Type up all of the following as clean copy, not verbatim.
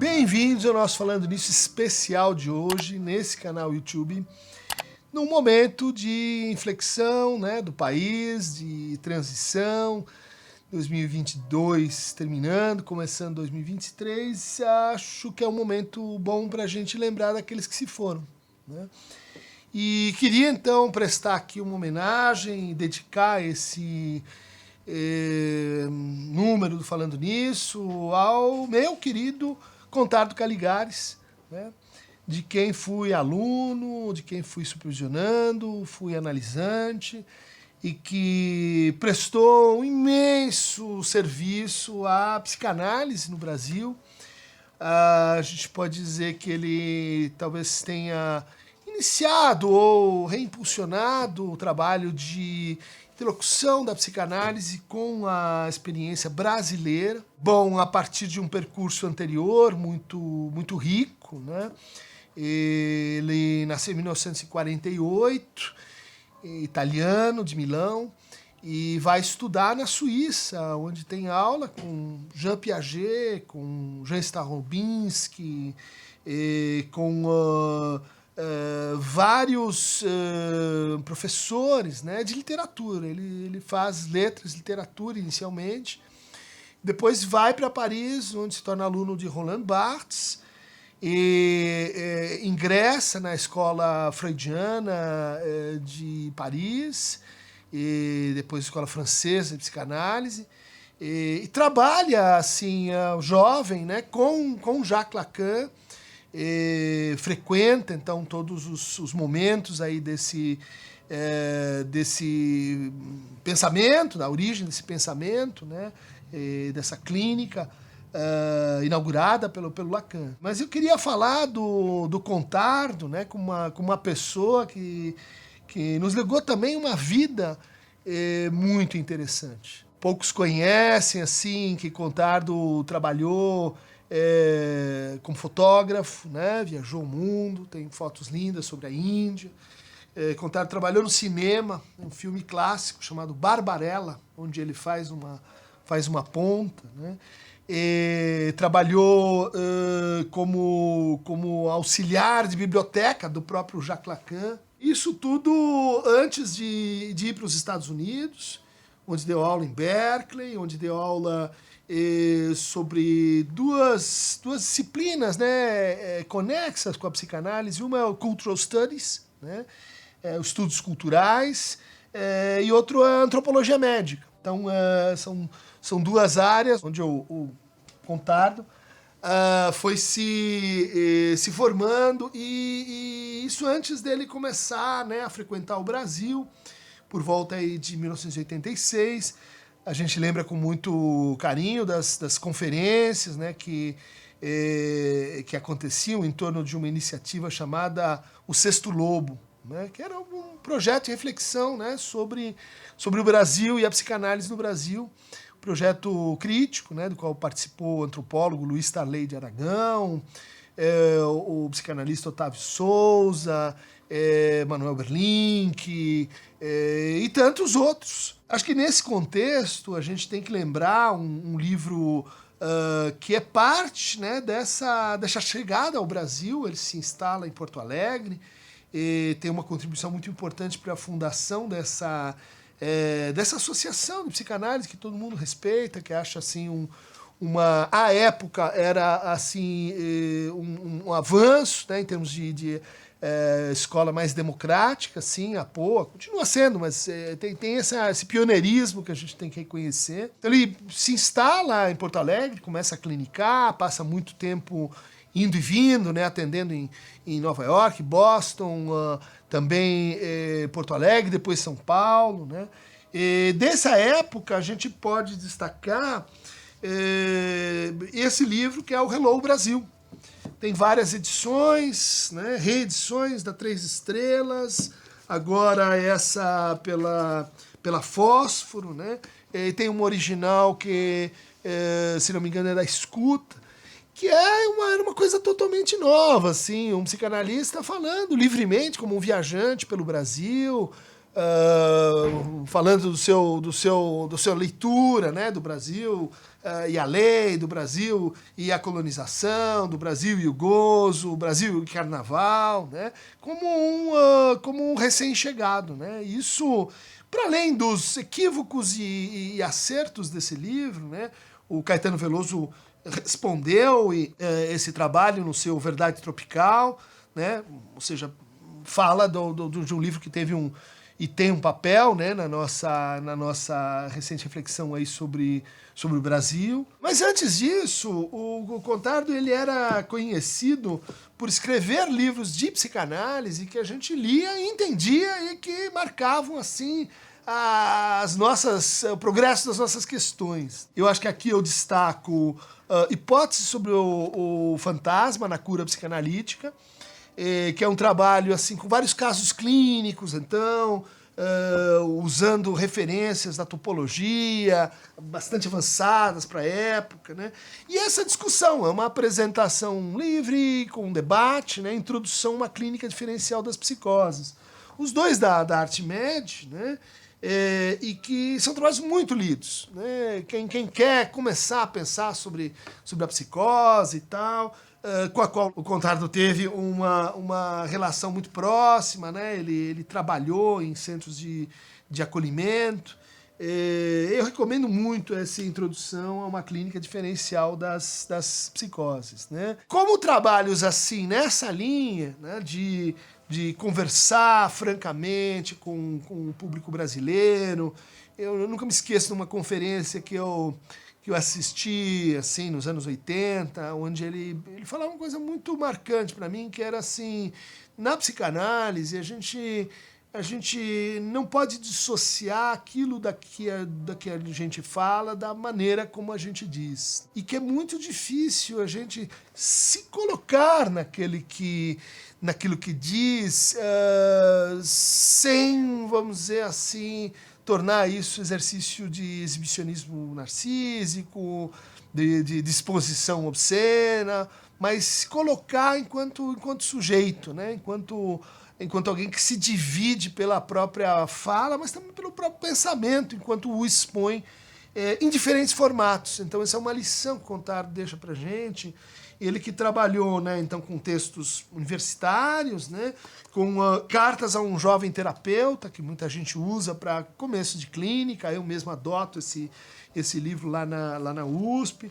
Bem-vindos ao nosso Falando Nisso especial de hoje, nesse canal YouTube, num momento de inflexão, né, do país, de transição, 2022 terminando, começando 2023, acho que é um momento bom para a gente lembrar daqueles que se foram, né? E queria então prestar aqui uma homenagem e dedicar esse número do Falando Nisso ao meu querido Contardo Caligares, né? De quem fui aluno, de quem fui supervisionando, fui analisante e que prestou um imenso serviço à psicanálise no Brasil. A gente pode dizer que ele talvez tenha iniciado ou reimpulsionado o trabalho de interlocução da psicanálise com a experiência brasileira. Bom, a partir de um percurso anterior muito rico, né? Ele nasceu em 1948, italiano, de Milão, e vai estudar na Suíça, onde tem aula com Jean Piaget, com Jean Starobinsky, com vários professores, né, de literatura. Ele faz letras, literatura inicialmente, depois vai para Paris, onde se torna aluno de Roland Barthes, e ingressa na escola freudiana de Paris, e depois escola francesa de psicanálise, e trabalha assim, jovem, né, com Jacques Lacan, frequenta então todos os momentos aí desse pensamento, da origem desse pensamento, né, dessa clínica inaugurada pelo Lacan. Mas eu queria falar do Contardo, né, com uma pessoa que nos legou também uma vida muito interessante. Poucos conhecem assim que Contardo trabalhou como fotógrafo, né? Viajou o mundo, tem fotos lindas sobre a Índia. Contardo trabalhou no cinema, um filme clássico chamado Barbarella, onde ele faz uma ponta, né? Trabalhou como auxiliar de biblioteca do próprio Jacques Lacan. Isso tudo antes de ir para os Estados Unidos, onde deu aula em Berkeley, onde deu aula sobre duas disciplinas, né, conexas com a psicanálise. Uma é o Cultural Studies, né, os estudos culturais, e outro é a antropologia médica. Então, são duas áreas onde o Contardo foi se formando, e isso antes dele começar, né, a frequentar o Brasil, por volta aí de 1986. A gente lembra com muito carinho das conferências, né, que aconteciam em torno de uma iniciativa chamada O Sexto Lobo, né, que era um projeto de reflexão, né, sobre o Brasil e a psicanálise no Brasil. Projeto crítico, né, do qual participou o antropólogo Luiz Tarley de Aragão, o psicanalista Otávio Souza, Manuel Berlink, e tantos outros. Acho que nesse contexto a gente tem que lembrar um livro que é parte, né, dessa chegada ao Brasil. Ele se instala em Porto Alegre, tem uma contribuição muito importante para a fundação dessa associação de psicanálise que todo mundo respeita, que acha assim à época era assim um avanço, né, em termos de escola mais democrática, assim, a POA, continua sendo, mas tem esse pioneirismo que a gente tem que reconhecer. Então ele se instala em Porto Alegre, começa a clinicar, passa muito tempo indo e vindo, né, atendendo em Nova York, Boston, também Porto Alegre, depois São Paulo, né. Dessa época a gente pode destacar esse livro que é o Hello Brasil. Tem várias edições, né, reedições da 3 Estrelas, agora essa pela Fósforo, né, tem uma original que, se não me engano, é da Escuta, que era uma coisa totalmente nova, assim, um psicanalista falando livremente como um viajante pelo Brasil, falando do seu leitura, né, do Brasil e a lei, do Brasil e a colonização, do Brasil e o gozo, o Brasil e o carnaval, né, como um recém-chegado, né. Isso, para além dos equívocos e acertos desse livro, né, o Caetano Veloso respondeu esse trabalho no seu Verdade Tropical, né, ou seja, fala de um livro que teve e tem um papel, né, na nossa recente reflexão aí sobre o Brasil. Mas antes disso, o Contardo ele era conhecido por escrever livros de psicanálise que a gente lia e entendia e que marcavam assim o progresso das nossas questões. Eu acho que aqui eu destaco Hipóteses sobre o Fantasma na Cura Psicanalítica, que é um trabalho assim com vários casos clínicos, então, usando referências da topologia, bastante avançadas para a época, né? E essa discussão é uma apresentação livre, com um debate, né? Introdução a uma clínica diferencial das psicoses. Os dois da Artmed, né? E que são trabalhos muito lidos, né? Quem quer começar a pensar sobre a psicose e tal, com a qual o Contardo teve uma relação muito próxima, né? Ele trabalhou em centros de acolhimento. Eu recomendo muito essa introdução a uma clínica diferencial das psicoses, né? Como trabalhos assim, nessa linha, né, de conversar francamente com o público brasileiro. Eu nunca me esqueço de uma conferência que eu assisti assim, nos anos 80, onde ele falava uma coisa muito marcante para mim, que era assim, na psicanálise, a gente não pode dissociar aquilo da que a gente fala da maneira como a gente diz. E que é muito difícil a gente se colocar naquilo que diz, sem, vamos dizer assim, tornar isso exercício de exibicionismo narcísico, de exposição obscena, mas se colocar enquanto sujeito, né? enquanto alguém que se divide pela própria fala, mas também pelo próprio pensamento, enquanto o expõe em diferentes formatos. Então essa é uma lição que o Contardo deixa pra gente. Ele que trabalhou, né, então, com textos universitários, né, com cartas a um jovem terapeuta, que muita gente usa para começo de clínica. Eu mesmo adoto esse livro lá na USP,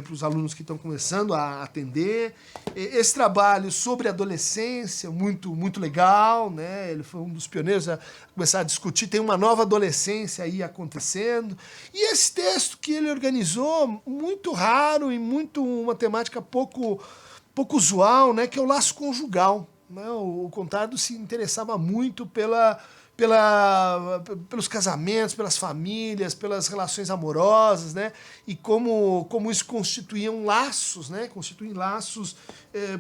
para os alunos que estão começando a atender. Esse trabalho sobre adolescência, muito, muito legal, né? Ele foi um dos pioneiros a começar a discutir, tem uma nova adolescência aí acontecendo. E esse texto que ele organizou, muito raro e uma temática pouco usual, né? Que é o laço conjugal, né? O Contardo se interessava muito pelos casamentos, pelas famílias, pelas relações amorosas, né? E como isso constituíam laços, né? Constituem laços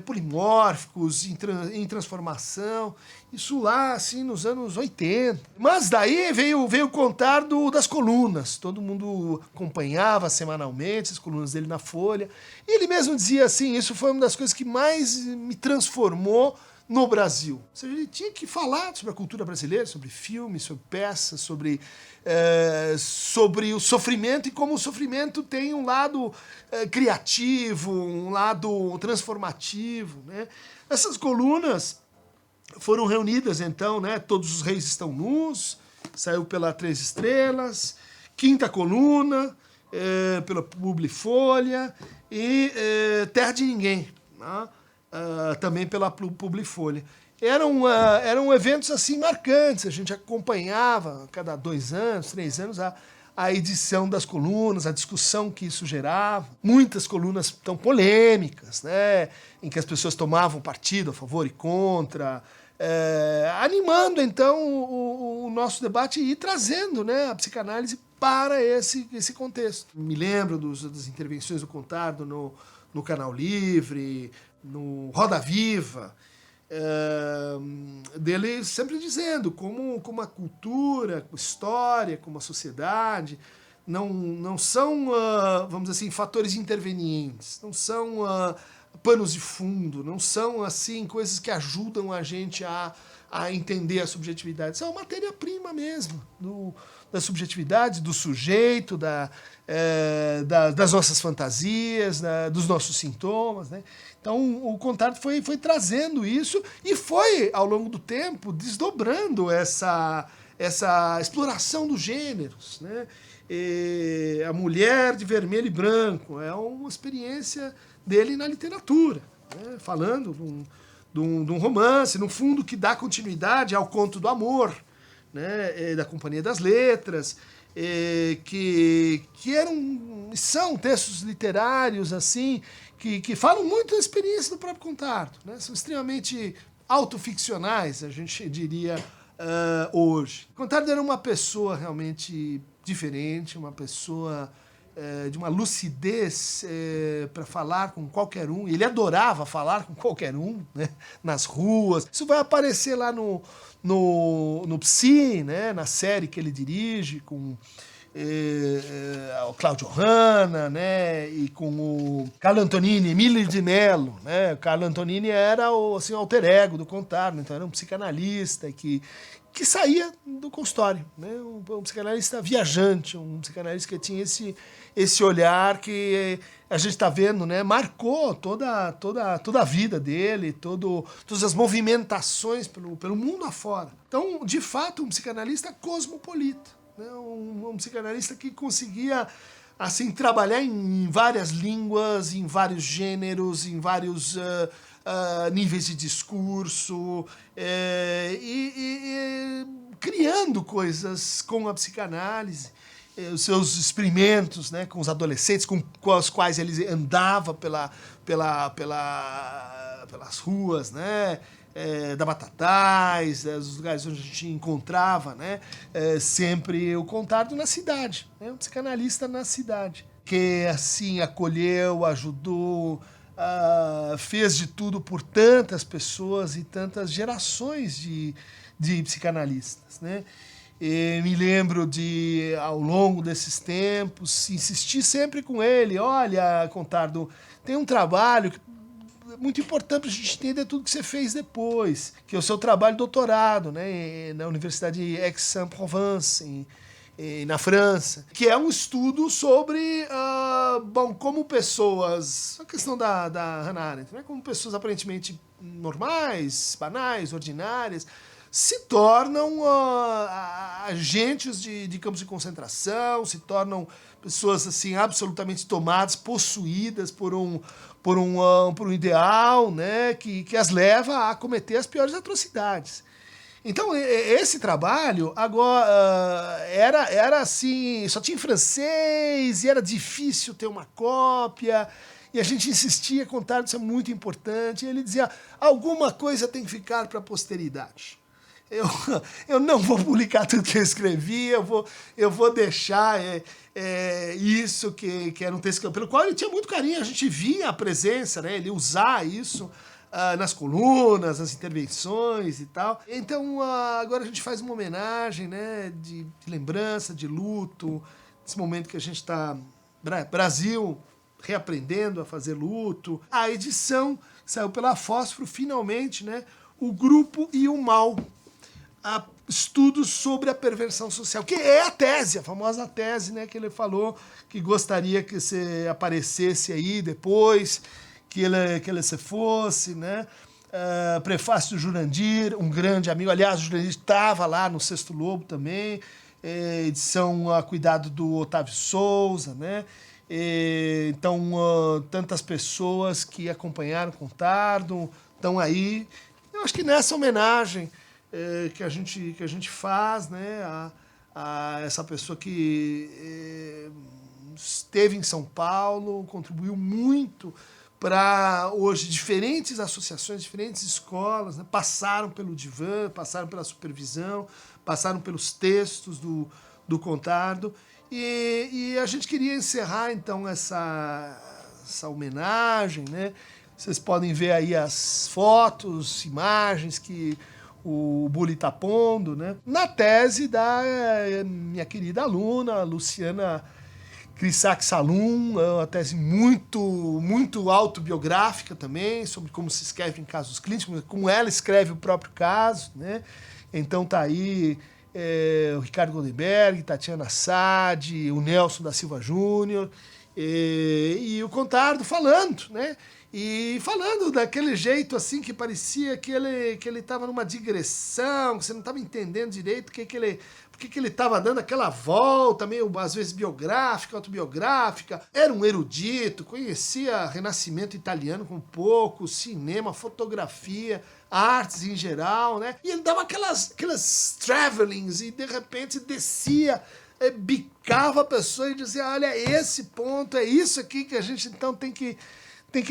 polimórficos, em transformação. Isso lá, assim, nos anos 80. Mas daí veio o Contardo das colunas. Todo mundo acompanhava semanalmente as colunas dele na Folha. E ele mesmo dizia assim, isso foi uma das coisas que mais me transformou no Brasil. Ou seja, ele tinha que falar sobre a cultura brasileira, sobre filmes, sobre peças, sobre o sofrimento e como o sofrimento tem um lado criativo, um lado transformativo, né? Essas colunas foram reunidas, então, né? Todos os Reis Estão Nus, saiu pela Três Estrelas, Quinta Coluna, pela Publifolha e Terra de Ninguém, né? Também pela Publifolha. Eram eventos assim marcantes, a gente acompanhava a cada 2 anos, 3 anos a edição das colunas, a discussão que isso gerava. Muitas colunas tão polêmicas, né, em que as pessoas tomavam partido a favor e contra, animando então o nosso debate e trazendo, né, a psicanálise para esse contexto. Me lembro das intervenções do Contardo no Canal Livre, no Roda Viva, dele sempre dizendo como a cultura, a história, como a sociedade não são, vamos dizer assim, fatores intervenientes, não são panos de fundo, não são assim coisas que ajudam a gente a a entender a subjetividade. Isso é uma matéria-prima mesmo da subjetividade, do sujeito, das nossas fantasias, dos nossos sintomas, né? Então o Contardo foi trazendo isso e foi, ao longo do tempo, desdobrando essa exploração dos gêneros, né? A Mulher de Vermelho e Branco é uma experiência dele na literatura, né? Falando de um romance, no fundo, que dá continuidade ao Conto do Amor, né? Da Companhia das Letras, que são textos literários assim que falam muito da experiência do próprio Contardo, né? São extremamente autoficcionais, a gente diria, hoje. Contardo era uma pessoa realmente diferente, uma pessoa de uma lucidez para falar com qualquer um. Ele adorava falar com qualquer um, né? Nas ruas. Isso vai aparecer lá no Psi, né? Na série que ele dirige, com o Cláudio Hanna, né? E com o Carlo Antonini, Emílio de Mello, né? O Carlo Antonini era o alter ego do Contardo, então era um psicanalista que saía do consultório, né? Um psicanalista viajante, um psicanalista que tinha esse olhar que a gente está vendo, né? Marcou toda a vida dele, todas as movimentações pelo mundo afora. Então, de fato, um psicanalista cosmopolita, né? Um psicanalista que conseguia assim trabalhar em várias línguas, em vários gêneros, em vários níveis de discurso, criando coisas com a psicanálise, os seus experimentos, né, com os adolescentes, com os quais ele andava pelas ruas, né, da Batatais, dos lugares onde a gente encontrava, né, sempre o Contardo na cidade, né, um psicanalista na cidade, que assim acolheu, ajudou, fez de tudo por tantas pessoas e tantas gerações de psicanalistas, né? E me lembro de, ao longo desses tempos, insistir sempre com ele: olha, Contardo, tem um trabalho muito importante para a gente entender tudo que você fez depois, que é o seu trabalho de doutorado, né, na Universidade de Aix-en-Provence, na França, que é um estudo sobre como pessoas, a questão da Hannah Arendt, né, como pessoas aparentemente normais, banais, ordinárias, se tornam agentes de campos de concentração, se tornam pessoas assim absolutamente tomadas, possuídas por um ideal, né, que as leva a cometer as piores atrocidades. Então, esse trabalho agora era assim, só tinha em francês e era difícil ter uma cópia, e a gente insistia, Contardo, isso é muito importante, e ele dizia: alguma coisa tem que ficar para a posteridade. Eu não vou publicar tudo que eu escrevi, eu vou deixar isso, que era um texto pelo qual ele tinha muito carinho, a gente via a presença, né, ele usar isso nas colunas, nas intervenções e tal. Então agora a gente faz uma homenagem, né, de lembrança, de luto, nesse momento que a gente está, Brasil, reaprendendo a fazer luto. A edição saiu pela Fósforo, finalmente, né, O Grupo e o Mal, estudos sobre a perversão social, que é a tese, a famosa tese, né, que ele falou que gostaria que você aparecesse aí depois, que ele se fosse, né? Prefácio do Jurandir, um grande amigo, aliás, o Jurandir estava lá no Sexto Lobo também, edição a cuidado do Otávio Souza, né? Então, tantas pessoas que acompanharam o Contardo estão aí. Eu acho que nessa homenagem que a gente faz, né, a essa pessoa que esteve em São Paulo, contribuiu muito para hoje diferentes associações, diferentes escolas, né, passaram pelo divã, passaram pela supervisão, passaram pelos textos do Contardo, e a gente queria encerrar então essa homenagem, né? Vocês podem ver aí as fotos, imagens que o Bully está pondo, né, na tese da minha querida aluna, Luciana Chris Salum, é uma tese muito autobiográfica também, sobre como se escreve em casos clínicos, como ela escreve o próprio caso, né? Então tá aí o Ricardo Goldenberg, Tatiana Sade, o Nelson da Silva Júnior e o Contardo falando, né? E falando daquele jeito assim que parecia que ele estava numa digressão, que você não estava entendendo direito por que ele estava dando aquela volta, meio às vezes biográfica, autobiográfica. Era um erudito, conhecia Renascimento italiano com pouco, cinema, fotografia, artes em geral, né? E ele dava aquelas travelings e de repente descia, bicava a pessoa e dizia, olha, esse ponto, é isso aqui que a gente então tem que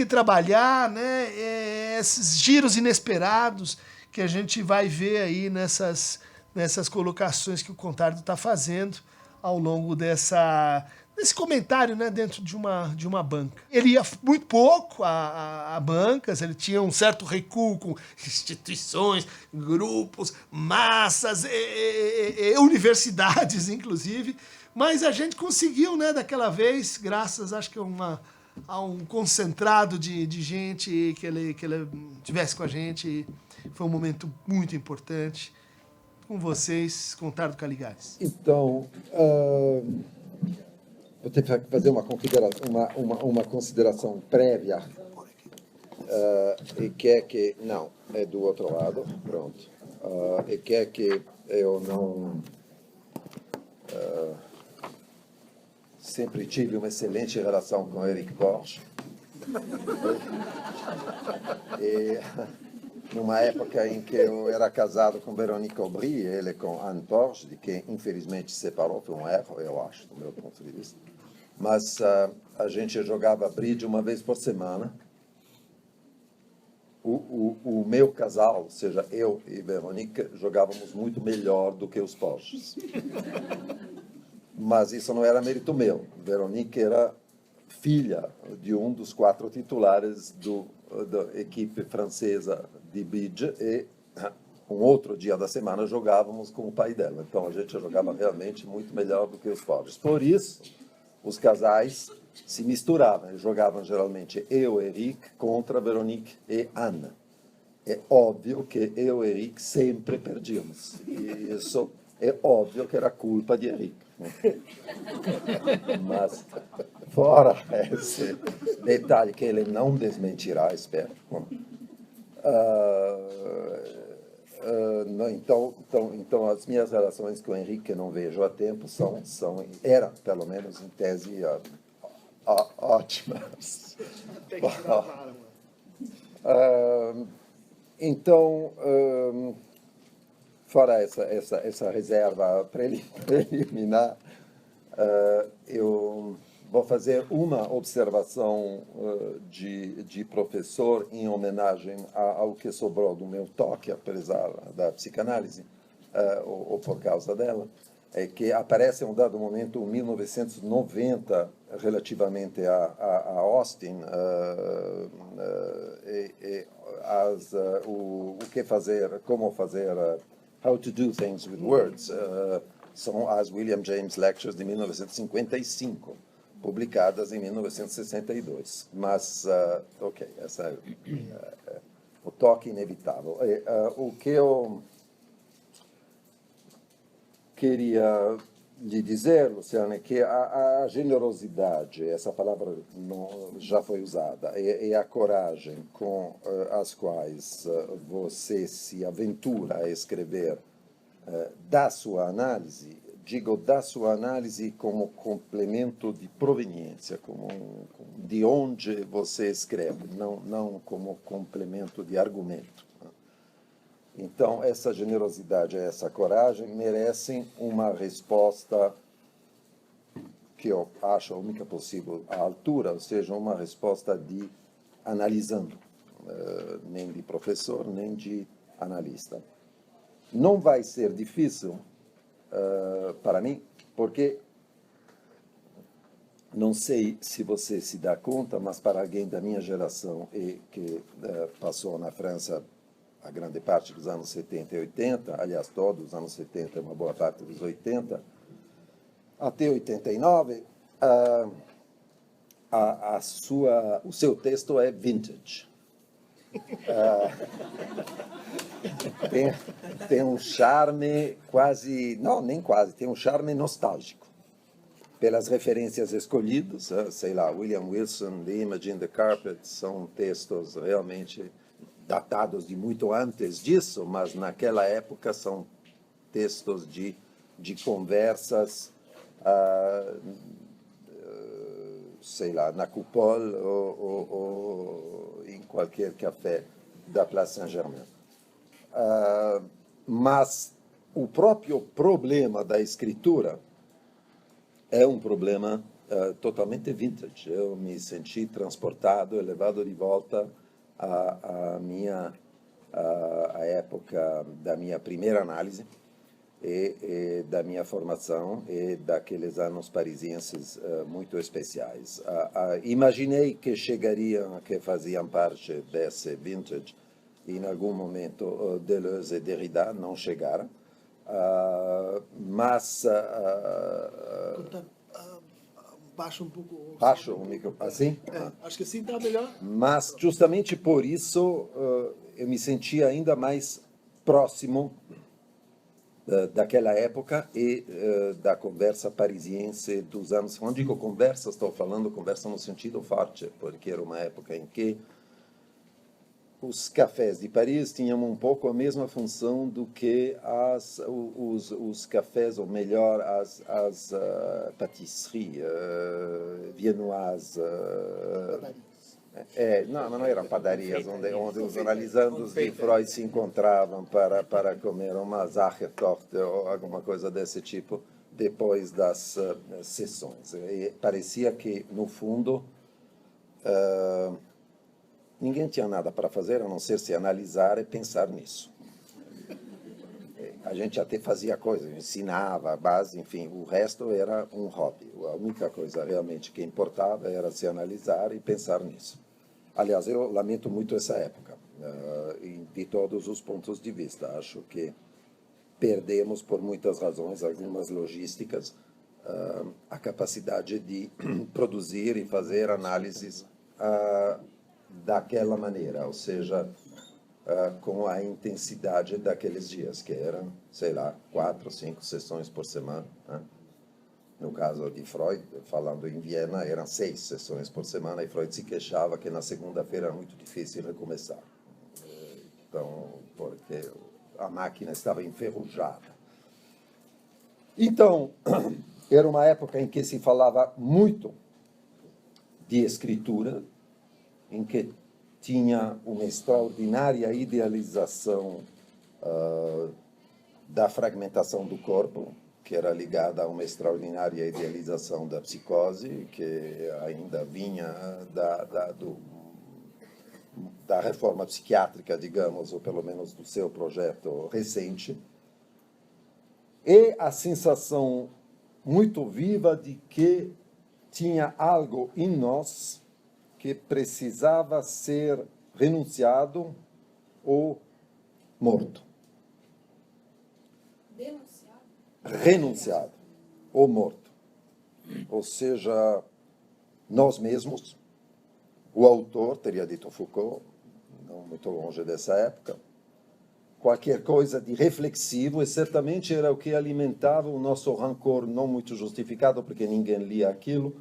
trabalhar, né? Esses giros inesperados que a gente vai ver aí nessas colocações que o Contardo está fazendo ao longo desse comentário, né, dentro de uma banca. Ele ia muito pouco a bancas, ele tinha um certo recuo com instituições, grupos, massas, universidades, inclusive, mas a gente conseguiu, né, daquela vez, graças, acho que a um concentrado de gente que ele tivesse com a gente. Foi um momento muito importante. Com vocês, Contardo Caligares. Então, eu tenho que fazer uma consideração prévia, e que é que, não, é do outro lado, pronto, e que é que eu não... sempre tive uma excelente relação com Eric Borges. E numa época em que eu era casado com Veronique Aubry, ele com Anne Borges, de quem infelizmente se separou, foi um erro, eu acho, do meu ponto de vista. Mas a gente jogava bridge uma vez por semana. O meu casal, ou seja, eu e Veronique, jogávamos muito melhor do que os Borges. Mas isso não era mérito meu. Veronique era filha de um dos 4 titulares da equipe francesa de bridge e um outro dia da semana jogávamos com o pai dela. Então a gente jogava realmente muito melhor do que os Borges. Por isso, os casais se misturavam. Eles jogavam geralmente eu e Eric contra Veronique e Anne. É óbvio que eu e Eric sempre perdíamos. E isso é óbvio que era culpa de Eric. Mas, fora esse detalhe que ele não desmentirá, espero. Então, as minhas relações com o Henrique, que não vejo há tempo, eram, pelo menos em tese, ótimas. Então, fora essa reserva preliminar, eu vou fazer uma observação de professor em homenagem ao que sobrou do meu toque, apesar da psicanálise, ou por causa dela, é que aparece em um dado momento, em 1990, relativamente a Austin, o que fazer, como fazer, how to do things with words, são as William James Lectures de 1955, publicadas em 1962. Mas, ok, essa é o toque inevitável. O que eu queria lhe dizer, Luciana, é que a generosidade, essa palavra já foi usada, e a coragem com as quais você se aventura a escrever da sua análise, digo da sua análise como complemento de proveniência, de onde você escreve, não como complemento de argumento. Então, essa generosidade e essa coragem merecem uma resposta que eu acho a única possível à altura, ou seja, uma resposta de analisando, nem de professor, nem de analista. Não vai ser difícil para mim, porque não sei se você se dá conta, mas para alguém da minha geração e que passou na França a grande parte dos anos 70 e 80, aliás, todos os anos 70 e uma boa parte dos 80, até 89, O seu texto é vintage. Tem um charme quase, não, nem quase, tem um charme nostálgico. Pelas referências escolhidas, sei lá, William Wilson, The Image in the Carpet, são textos realmente datados de muito antes disso, mas naquela época são textos de conversas, sei lá, na Coupole ou em qualquer café da Place Saint-Germain. Mas o próprio problema da escritura é um problema totalmente vintage. Eu me senti transportado, levado de volta à época da minha primeira análise e da minha formação e daqueles anos parisienses muito especiais. Imaginei que chegariam, que faziam parte desse vintage, e em algum momento Deleuze e Derrida não chegaram, mas... Baixa um pouco... Baixa o micro, assim? Acho que assim está melhor. Mas justamente por isso eu me senti ainda mais próximo daquela época e da conversa parisiense dos anos. Quando digo conversa, estou falando conversa no sentido forte, porque era uma época em que os cafés de Paris tinham um pouco a mesma função do que os cafés, ou melhor, as pâtisseries viennoises. Não eram padarias onde os analisandos de Freud se encontravam para comer uma Sachertorte ou alguma coisa desse tipo depois das sessões. E parecia que, no fundo, ninguém tinha nada para fazer a não ser se analisar e pensar nisso. A gente até fazia coisas, ensinava a base, enfim, o resto era um hobby. A única coisa realmente que importava era se analisar e pensar nisso. Aliás, eu lamento muito essa época, de todos os pontos de vista. Acho que perdemos, por muitas razões, algumas logísticas, a capacidade de produzir e fazer análises daquela maneira, ou seja, com a intensidade daqueles dias, que eram, sei lá, 4, 5 sessões por semana. No caso de Freud, falando em Viena, eram 6 sessões por semana, e Freud se queixava que na segunda-feira era muito difícil recomeçar. Então, porque a máquina estava enferrujada. Então, era uma época em que se falava muito de escritura, em que tinha uma extraordinária idealização da fragmentação do corpo, que era ligada a uma extraordinária idealização da psicose, que ainda vinha da reforma psiquiátrica, digamos, ou pelo menos do seu projeto recente, e a sensação muito viva de que tinha algo em nós que precisava ser renunciado ou morto. Renunciado ou morto. Ou seja, nós mesmos, o autor, teria dito Foucault, não muito longe dessa época, qualquer coisa de reflexivo, e certamente era o que alimentava o nosso rancor, não muito justificado, porque ninguém lia aquilo,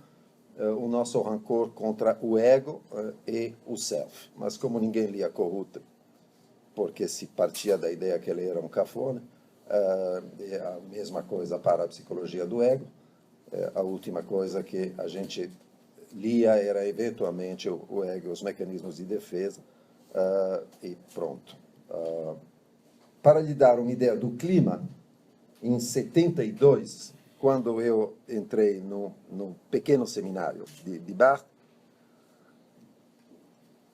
o nosso rancor contra o ego e o self. Mas como ninguém lia Kohut, porque se partia da ideia que ele era um cafona, é a mesma coisa para a psicologia do ego. A última coisa que a gente lia era eventualmente o ego, os mecanismos de defesa, e pronto. Para lhe dar uma ideia do clima, em 72, quando eu entrei no pequeno seminário de Barthes,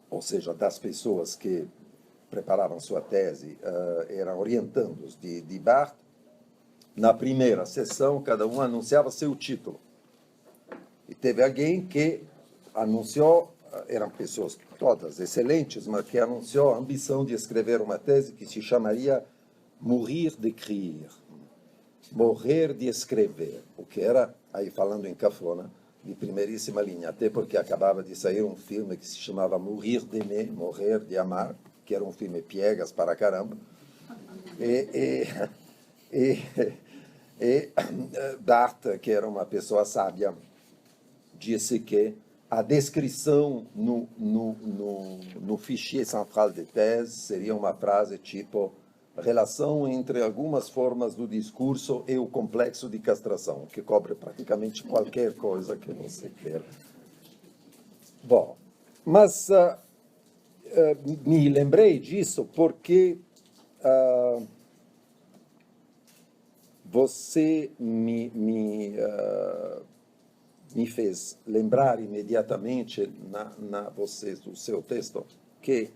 ou seja, das pessoas que preparavam sua tese, eram orientandos de Barthes, na primeira sessão, cada um anunciava seu título. E teve alguém que anunciou, eram pessoas todas excelentes, mas que anunciou a ambição de escrever uma tese que se chamaria Mourir d'écrire, morrer de escrever, o que era, aí falando em cafona, de primeiríssima linha, até porque acabava de sair um filme que se chamava Mourir d'aimer, Morrer de Amar, que era um filme piegas para caramba. E Barthes, que era uma pessoa sábia, disse que a descrição no fichier central de thèse seria uma frase tipo relação entre algumas formas do discurso e o complexo de castração, que cobre praticamente qualquer coisa que você queira. Bom, mas me lembrei disso porque você me fez lembrar imediatamente do seu texto que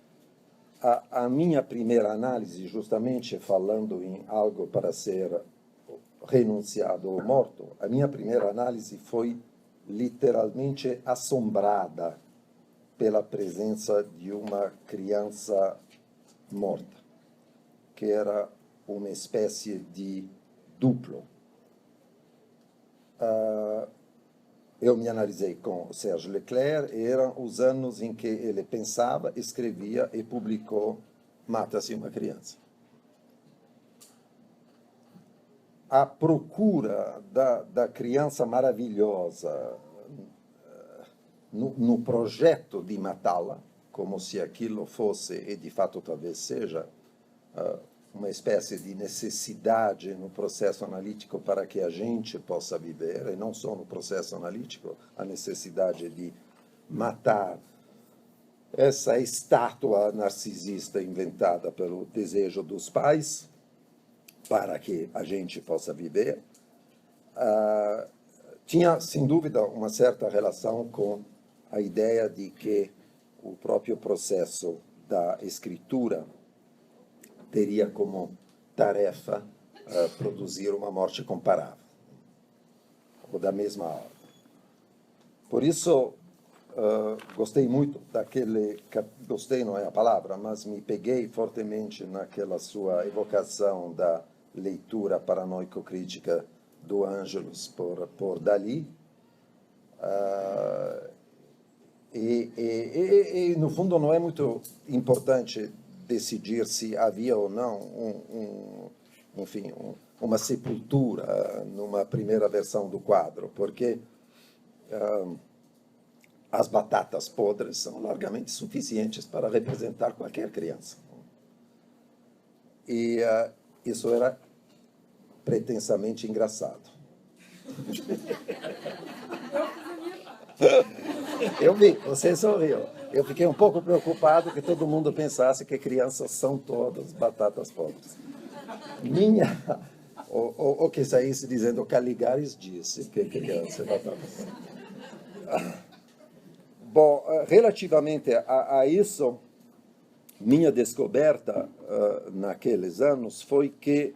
a minha primeira análise, justamente falando em algo para ser renunciado ou morto, a minha primeira análise foi literalmente assombrada pela presença de uma criança morta, que era uma espécie de duplo. Eu me analisei com Serge Leclerc, e eram os anos em que ele pensava, escrevia e publicou Mata-se uma Criança. A procura da criança maravilhosa no projeto de matá-la, como se aquilo fosse, e de fato talvez seja, uma espécie de necessidade no processo analítico para que a gente possa viver, e não só no processo analítico, a necessidade de matar essa estátua narcisista inventada pelo desejo dos pais para que a gente possa viver, tinha, sem dúvida, uma certa relação com a ideia de que o próprio processo da escritura teria como tarefa produzir uma morte comparável, ou da mesma ordem. Por isso, gostei muito gostei não é a palavra, mas me peguei fortemente naquela sua evocação da leitura paranoico-crítica do Ângelus por Dalí, e, no fundo, não é muito importante decidir se havia ou não uma sepultura numa primeira versão do quadro, porque as batatas podres são largamente suficientes para representar qualquer criança. E isso era pretensamente engraçado. Eu vi, você sorriu. Eu fiquei um pouco preocupado que todo mundo pensasse que crianças são todas batatas podres. Ou que saísse dizendo Caligares disse que criança é batata podre. Bom, relativamente a isso, minha descoberta naqueles anos foi que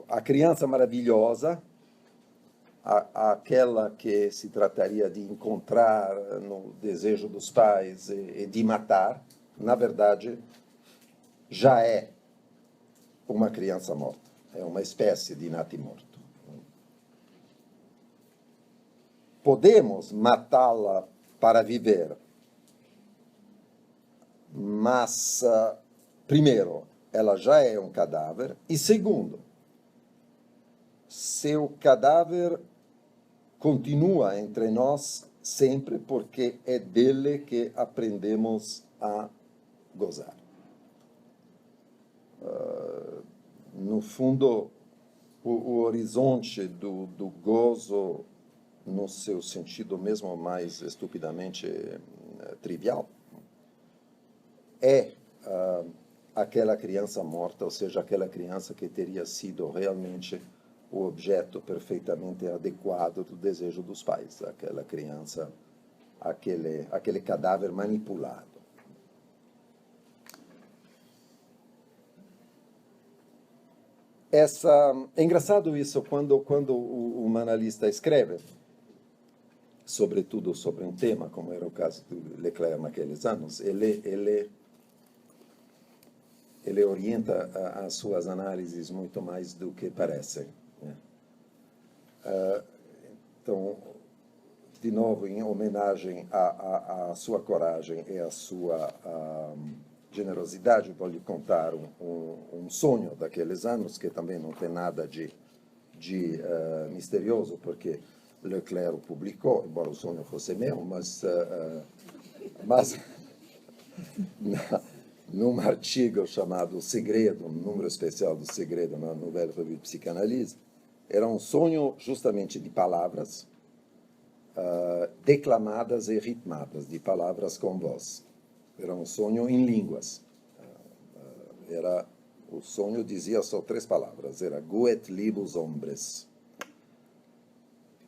a criança maravilhosa, aquela que se trataria de encontrar no desejo dos pais e de matar, na verdade, já é uma criança morta. É uma espécie de natimorto. Podemos matá-la para viver, mas, primeiro, ela já é um cadáver, e segundo, seu cadáver continua entre nós sempre porque é dele que aprendemos a gozar. No fundo, o horizonte do gozo, no seu sentido mesmo mais estupidamente trivial, é aquela criança morta, ou seja, aquela criança que teria sido realmente o objeto perfeitamente adequado do desejo dos pais, aquela criança, aquele cadáver manipulado. É engraçado isso quando o analista escreve, sobretudo sobre um tema, como era o caso do Leclerc naqueles anos, ele orienta as suas análises muito mais do que parecem. Né? Então, de novo, em homenagem à sua coragem e à sua generosidade, vou lhe contar um sonho daqueles anos, que também não tem nada de misterioso, porque Leclerc o publicou, embora o sonho fosse meu, mas num artigo chamado O Segredo, um número especial do Segredo, na Nouvelle Revue de Psychanalyse, era um sonho justamente de palavras declamadas e ritmadas, de palavras com voz. Era um sonho em línguas. O sonho dizia só 3 palavras, era Gut libus hombres.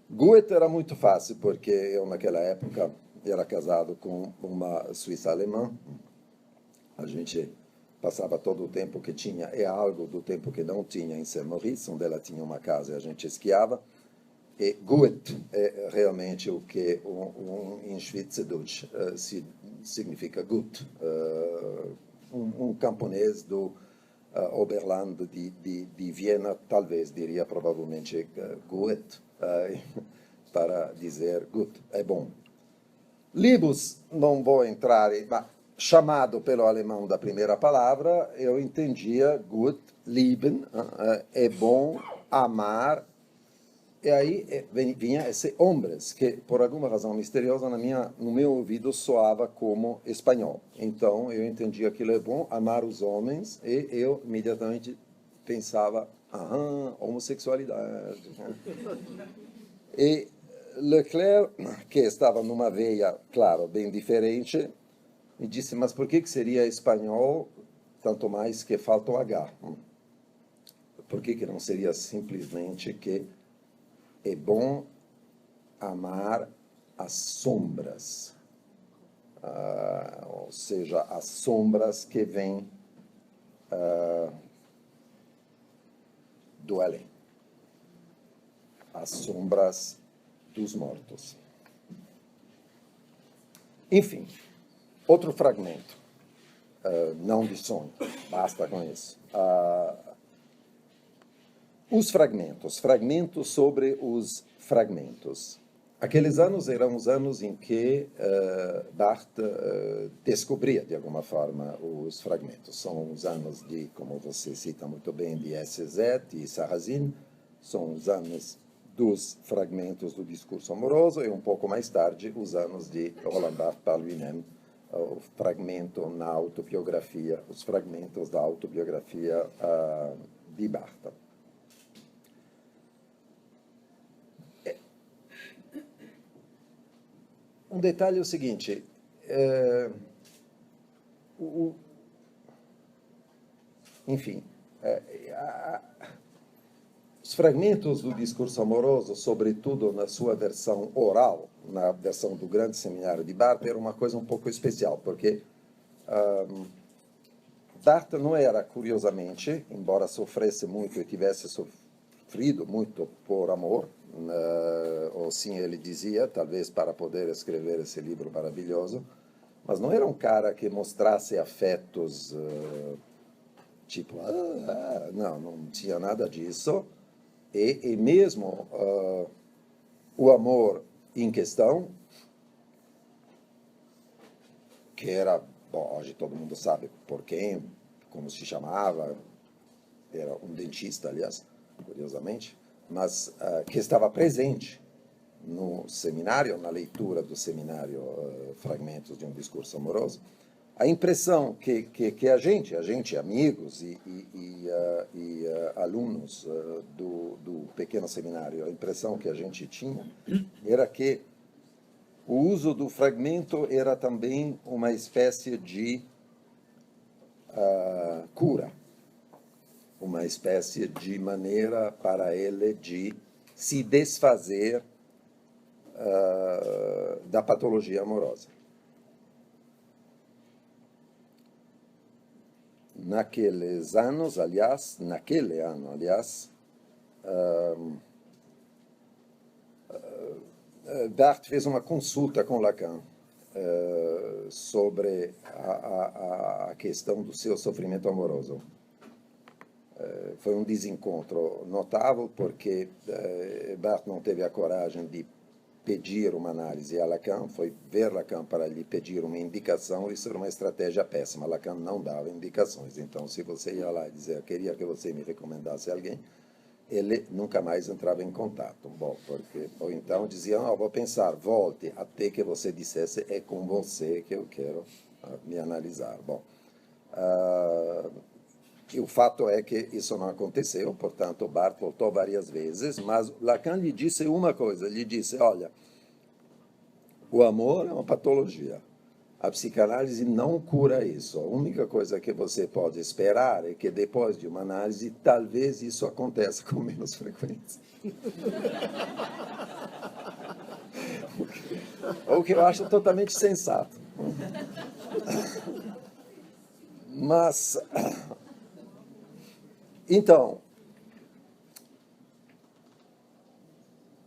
Gut era muito fácil, porque eu, naquela época, era casado com uma suíça alemã. A gente passava todo o tempo que tinha, e algo do tempo que não tinha, em Saint-Maurice, onde ela tinha uma casa e a gente esquiava. E Gut é realmente o que em Schweizerdeutsch significa Gut. Um camponês do Oberland de Viena, talvez diria provavelmente Gut, para dizer Gut, é bom. Libus, não vou entrar, mas chamado pelo alemão da primeira palavra, eu entendia Gut, lieben, é bom, amar. E aí vinha esse hombres, que por alguma razão misteriosa no meu ouvido soava como espanhol. Então eu entendia que aquilo é bom, amar os homens, e eu imediatamente pensava, homossexualidade. E Leclerc, que estava numa veia, claro, bem diferente, me disse, mas por que seria espanhol, tanto mais que falta o H? Por que não seria simplesmente que é bom amar as sombras, ou seja, as sombras que vêm do além, as sombras dos mortos. Enfim, outro fragmento, não de sonho, basta com isso. Os fragmentos sobre os fragmentos. Aqueles anos eram os anos em que Barthes descobria, de alguma forma, os fragmentos. São os anos de, como você cita muito bem, de SZ e Sarrazin, são os anos dos fragmentos do discurso amoroso, e um pouco mais tarde, os anos de Roland Barthes par lui-même, o fragmento na autobiografia, os fragmentos da autobiografia de Barthes. Um detalhe é o seguinte, enfim, os fragmentos do discurso amoroso, sobretudo na sua versão oral, na versão do grande seminário de Barthes, era uma coisa um pouco especial, porque Barthes não era, curiosamente, embora sofresse muito e tivesse sofrido muito por amor, ou sim ele dizia, talvez para poder escrever esse livro maravilhoso, mas não era um cara que mostrasse afetos tipo, não tinha nada disso, e mesmo o amor em questão, que era, bom, hoje todo mundo sabe por quem, como se chamava, era um dentista, aliás, curiosamente, mas que estava presente no seminário, na leitura do seminário Fragmentos de um Discurso Amoroso, a impressão que a gente, amigos e alunos do pequeno seminário, a impressão que a gente tinha era que o uso do fragmento era também uma espécie de cura, uma espécie de maneira para ele de se desfazer da patologia amorosa. Naquele ano, aliás, Barthes fez uma consulta com Lacan sobre a questão do seu sofrimento amoroso. Foi um desencontro notável, porque Barthes não teve a coragem de pedir uma análise a Lacan, foi ver Lacan para lhe pedir uma indicação, isso era uma estratégia péssima. Lacan não dava indicações. Então, se você ia lá e dizia, queria que você me recomendasse alguém, ele nunca mais entrava em contato. Bom, porque, ou então dizia, não, vou pensar, volte até que você dissesse, é com você que eu quero me analisar. Bom, e o fato é que isso não aconteceu, portanto, Barthes voltou várias vezes, mas Lacan lhe disse uma coisa, lhe disse, olha, o amor é uma patologia, a psicanálise não cura isso, a única coisa que você pode esperar é que depois de uma análise, talvez isso aconteça com menos frequência. O que eu acho totalmente sensato. Mas... Então,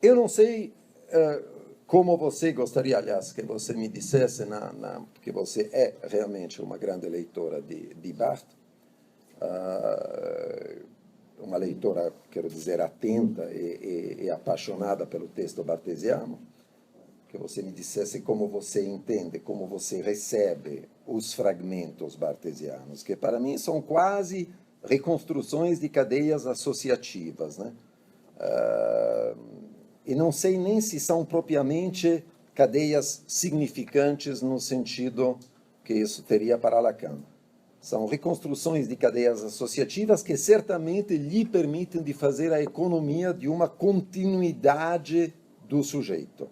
eu não sei como você gostaria, aliás, que você me dissesse, porque você é realmente uma grande leitora de Barthes, uma leitora, quero dizer, atenta e apaixonada pelo texto bartesiano, que você me dissesse como você entende, como você recebe os fragmentos bartesianos, que para mim são quase reconstruções de cadeias associativas, né? E não sei nem se são propriamente cadeias significantes no sentido que isso teria para Lacan. São reconstruções de cadeias associativas que certamente lhe permitem de fazer a economia de uma continuidade do sujeito.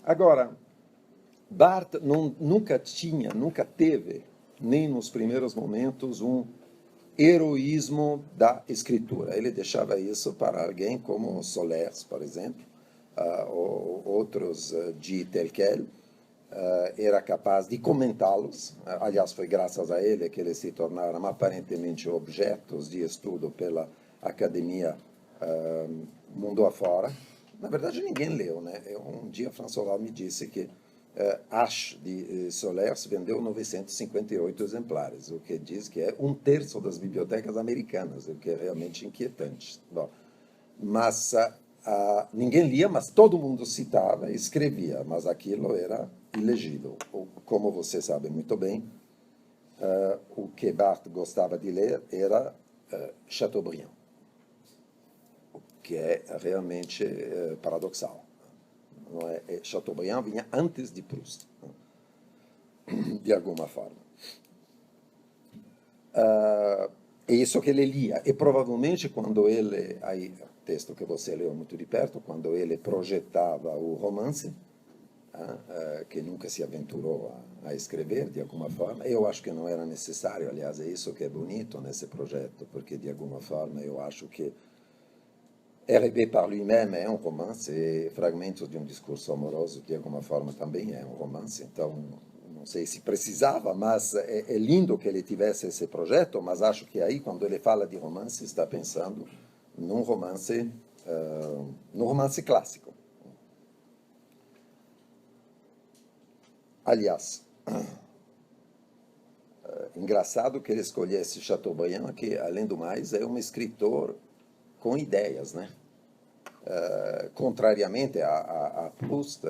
Agora, Barthes nunca teve, nem nos primeiros momentos, um heroísmo da escritura. Ele deixava isso para alguém como Solers, por exemplo, ou outros de Telquel, era capaz de comentá-los. Aliás, foi graças a ele que eles se tornaram aparentemente objetos de estudo pela academia mundo afora. Na verdade, ninguém leu, né? Um dia, François Laval me disse que H de Solers vendeu 958 exemplares, o que diz que é 1/3 das bibliotecas americanas, o que é realmente inquietante. Bom, mas ninguém lia, mas todo mundo citava e escrevia, mas aquilo era ilegível. Como você sabe muito bem, o que Barthes gostava de ler era Chateaubriand, o que é realmente paradoxal. Não é? Chateaubriand vinha antes de Proust, de alguma forma. É isso que ele lia. E provavelmente quando ele, aí texto que você leu muito de perto, quando ele projetava o romance, que nunca se aventurou a escrever de alguma forma, eu acho que não era necessário, aliás, é isso que é bonito nesse projeto, porque de alguma forma eu acho que R.B. par lui-même é um romance, e Fragmentos de um Discurso Amoroso, de alguma forma, também é um romance. Então, não sei se precisava, mas é lindo que ele tivesse esse projeto, mas acho que aí, quando ele fala de romance, está pensando num romance clássico. Aliás, engraçado que ele escolhesse Chateaubriand, que, além do mais, é um escritor com ideias, né? Contrariamente a Proust,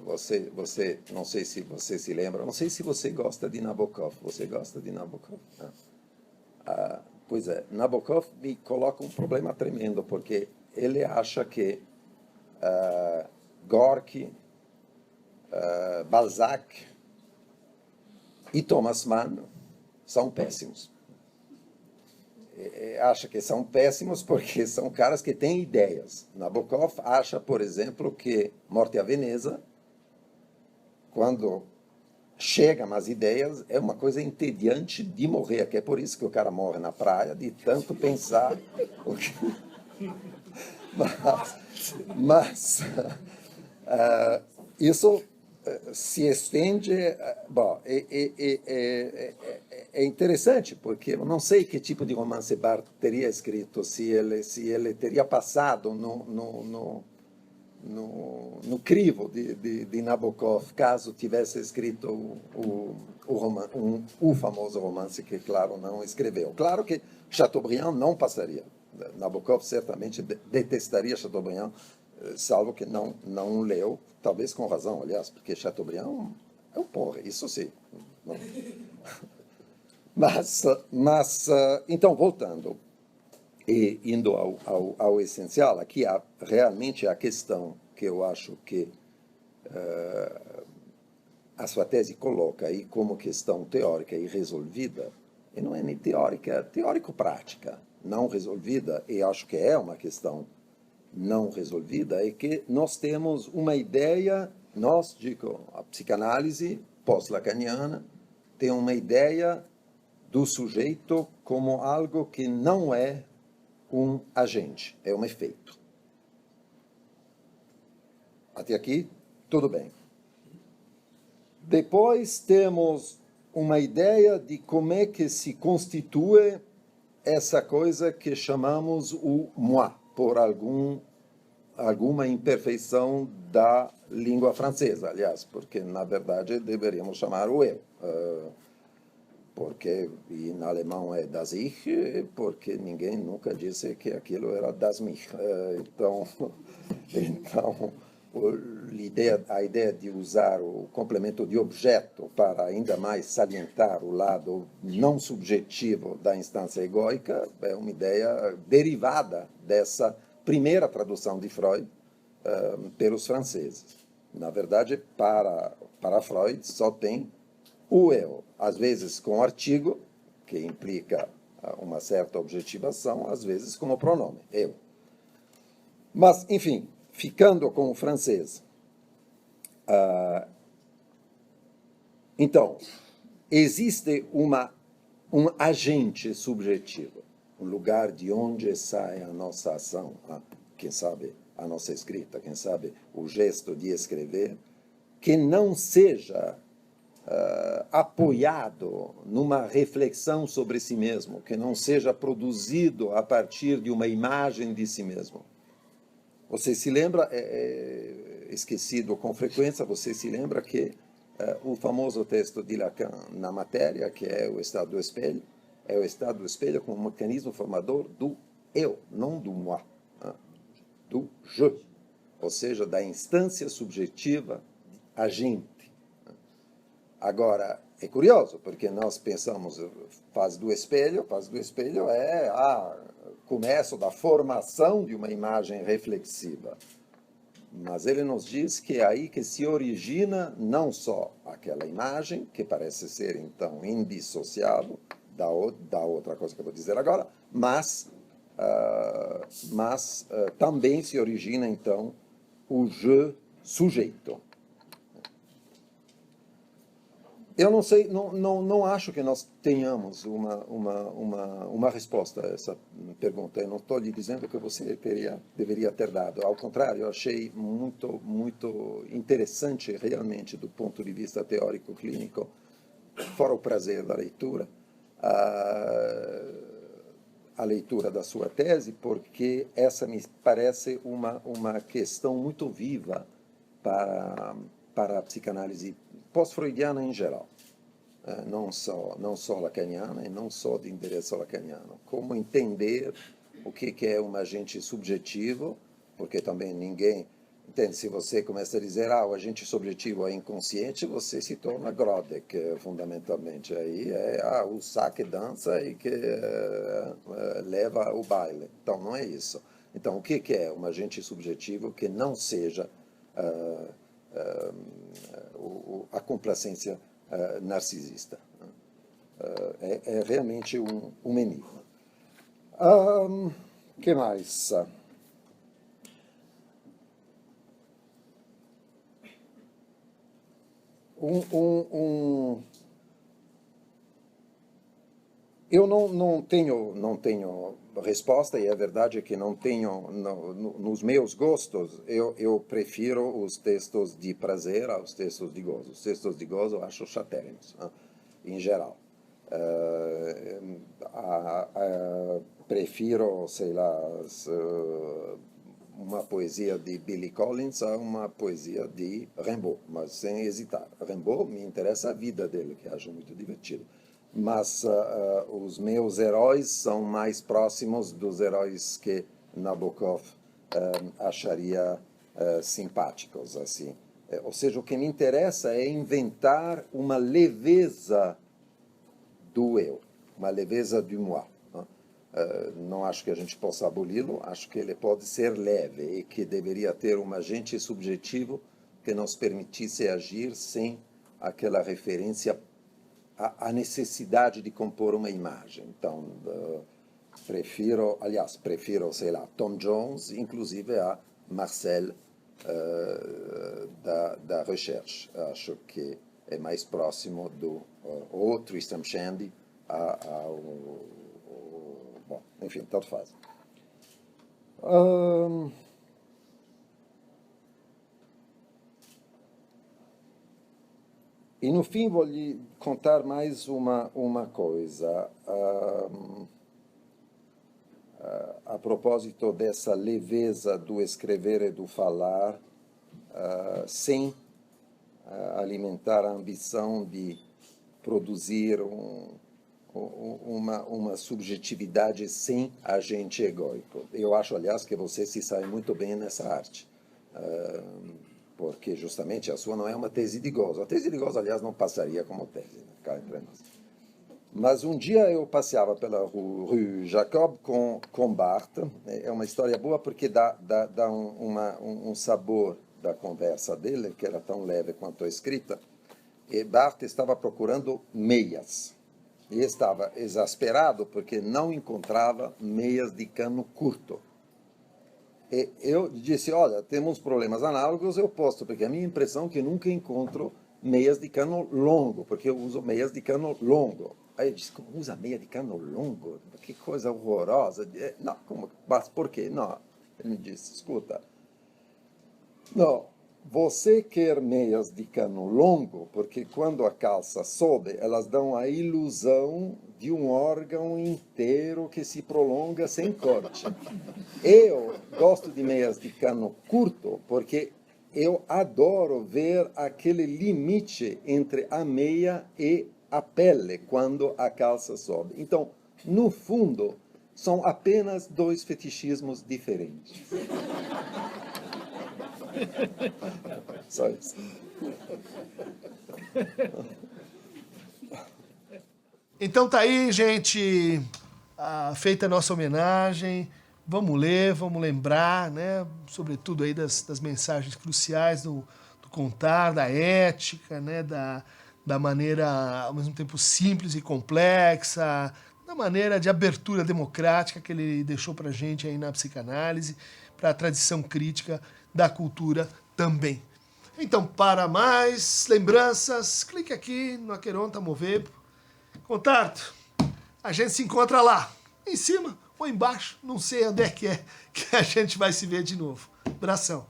você, não sei se você se lembra, não sei se você gosta de Nabokov. Você gosta de Nabokov? Pois é, Nabokov me coloca um problema tremendo, porque ele acha que Gorky, Balzac e Thomas Mann são péssimos. Acha que são péssimos porque são caras que têm ideias. Nabokov acha, por exemplo, que Morte a Veneza, quando chegam as ideias, é uma coisa entediante de morrer, que é por isso que o cara morre na praia, de tanto pensar. Mas isso se estende. Bom, é interessante, porque eu não sei que tipo de romance Barthes teria escrito, se ele teria passado no crivo de Nabokov, caso tivesse escrito o famoso romance que, claro, não escreveu. Claro que Chateaubriand não passaria. Nabokov certamente detestaria Chateaubriand, salvo que não leu, talvez com razão, aliás, porque Chateaubriand é um porra, isso sim. Não. Mas, então, voltando e indo ao essencial, aqui realmente a questão que eu acho que a sua tese coloca aí como questão teórica e resolvida, e não é nem teórica, teórico-prática, não resolvida, e acho que é uma questão não resolvida, é que nós temos uma ideia, digo, a psicanálise pós-lacaniana tem uma ideia do sujeito como algo que não é um agente, é um efeito. Até aqui, tudo bem. Depois temos uma ideia de como é que se constitui essa coisa que chamamos o moi, por alguma imperfeição da língua francesa, aliás, porque, na verdade, deveríamos chamar o eu. Porque em alemão é das ich, porque ninguém nunca disse que aquilo era das mich. Então a ideia de usar o complemento de objeto para ainda mais salientar o lado não subjetivo da instância egóica é uma ideia derivada dessa primeira tradução de Freud pelos franceses. Na verdade, para Freud, só tem o eu, às vezes com artigo, que implica uma certa objetivação, às vezes como pronome, eu. Mas, enfim, ficando com o francês. Então, existe um agente subjetivo, um lugar de onde sai a nossa ação, quem sabe a nossa escrita, quem sabe o gesto de escrever, que não seja apoiado numa reflexão sobre si mesmo, que não seja produzido a partir de uma imagem de si mesmo. Você se lembra, esquecido com frequência, você se lembra que o famoso texto de Lacan na matéria, que é o estado do espelho, é o estado do espelho como um mecanismo formador do eu, não do moi, do je, ou seja, da instância subjetiva agente. Agora, é curioso, porque nós pensamos, fase do espelho é começo da formação de uma imagem reflexiva. Mas ele nos diz que é aí que se origina não só aquela imagem, que parece ser, então, indissociável da outra coisa que eu vou dizer agora, mas também se origina, então, o je sujeito. Eu não sei, não acho que nós tenhamos uma resposta a essa pergunta. Eu não estou lhe dizendo que você deveria ter dado. Ao contrário, eu achei muito, muito interessante, realmente, do ponto de vista teórico-clínico, fora o prazer da leitura, a leitura da sua tese, porque essa me parece uma questão muito viva para a psicanálise pós-freudiana em geral, não só lacaniana e não só de endereço lacaniano. Como entender o que é um agente subjetivo, porque também ninguém entende. Se você começa a dizer o agente subjetivo é inconsciente, você se torna Grodek, fundamentalmente. Aí é o saque dança e que leva o baile. Então, não é isso. Então, o que é um agente subjetivo que não seja a complacência narcisista? É realmente um enigma. Que mais? Eu não tenho resposta, e é verdade que não tenho, nos meus gostos, eu prefiro os textos de prazer aos textos de gozo. Os textos de gozo eu acho chatérrimos, em geral. Prefiro, sei lá, uma poesia de Billy Collins a uma poesia de Rimbaud, mas sem hesitar. Rimbaud me interessa a vida dele, que acho muito divertido. mas os meus heróis são mais próximos dos heróis que Nabokov acharia simpáticos, assim. Ou seja, o que me interessa é inventar uma leveza do eu, uma leveza do moi. Não acho que a gente possa aboli-lo, acho que ele pode ser leve e que deveria ter um agente subjetivo que nos permitisse agir sem aquela referência à necessidade de compor uma imagem. Então, prefiro, sei lá, Tom Jones, inclusive a Marcel da Recherche. Acho que é mais próximo do ou Tristram Shandy bom, enfim, tanto faz. E no fim vou lhe contar mais uma coisa. A propósito dessa leveza do escrever e do falar, sem alimentar a ambição de produzir uma subjetividade sem agente egóico. Eu acho, aliás, que você se sai muito bem nessa arte, porque justamente a sua não é uma tese de gozo. A tese de gozo, aliás, não passaria como tese, né? Cá entre nós. Mas um dia eu passeava pela Rue Jacob com Barthes. É uma história boa porque dá um sabor da conversa dele, que era tão leve quanto a escrita. E Barthes estava procurando meias. E estava exasperado porque não encontrava meias de cano curto. E eu disse, olha, temos problemas análogos, eu posto, porque a minha impressão é que nunca encontro meias de cano longo, porque eu uso meias de cano longo. Aí eu disse, como usa meia de cano longo? Que coisa horrorosa. Não, como? Mas por quê? Não. Ele me disse, escuta, não, você quer meias de cano longo, porque quando a calça sobe, elas dão a ilusão de um órgão inteiro que se prolonga sem corte. Eu gosto de meias de cano curto, porque eu adoro ver aquele limite entre a meia e a pele quando a calça sobe. Então, no fundo, são apenas dois fetichismos diferentes. Só isso. Então tá aí, gente, feita a nossa homenagem. Vamos ler, vamos lembrar, né? Sobretudo aí das mensagens cruciais do contar, da ética, né? Da maneira, ao mesmo tempo, simples e complexa, da maneira de abertura democrática que ele deixou pra gente aí na psicanálise, para a tradição crítica da cultura também. Então, para mais lembranças, clique aqui no Aqueronta Movebo. Contato, a gente se encontra lá, em cima ou embaixo, não sei onde é que a gente vai se ver de novo. Abração.